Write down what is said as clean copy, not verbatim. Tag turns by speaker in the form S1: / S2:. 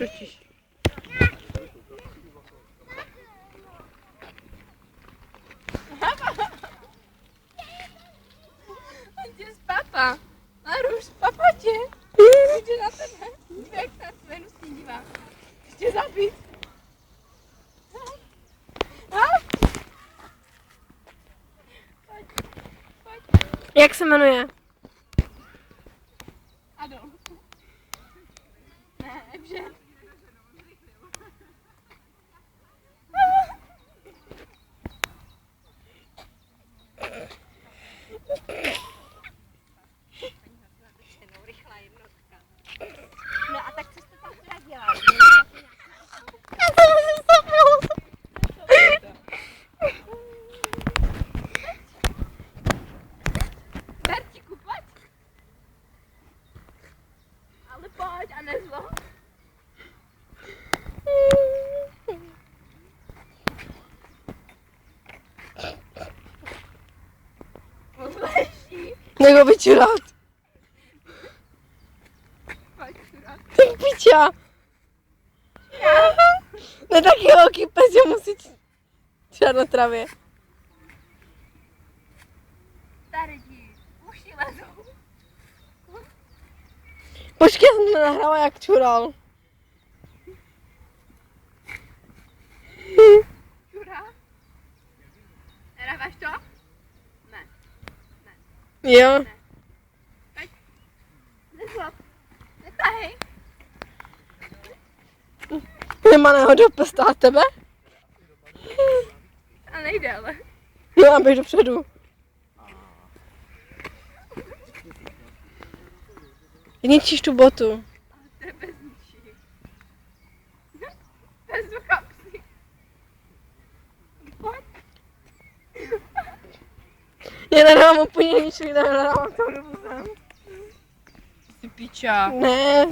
S1: totiž.
S2: On tě spapa. Maruš, papa tě. Jde na tebe. Dívej, jak se na tvé hnusný dívá. Chci zabít. Pojď.
S1: Jak se jmenuje?
S2: Adolf. Ne, Evžen.
S3: No a tak co jste tam teda dělali?
S1: Já se musím zapnout.
S2: Bertíku, pojď. Ale pojď a nezlo. Leží.
S1: Nebo vyčurat.
S2: Pojď, čurát.
S1: Ty piča. Ne taky velký pes, že musí čurat na travě.
S2: Tady ti uši lezou.
S1: Počkej, já jsem to nahrala, jak čural.
S2: Čurá. Nedáváš to? Ne.
S1: Jo.
S2: Pojď. Nezlob. Netahej.
S1: Nemá náhodou pestá tebe?
S2: A nejde ale.
S1: No a běž dopředu. Ničíš tu botu.
S2: Tebe zničí. Bez do kapsy. Pojď.
S1: Já nedávám úplně nič, nedávám to dobu.
S2: Ty piča.
S1: Ne.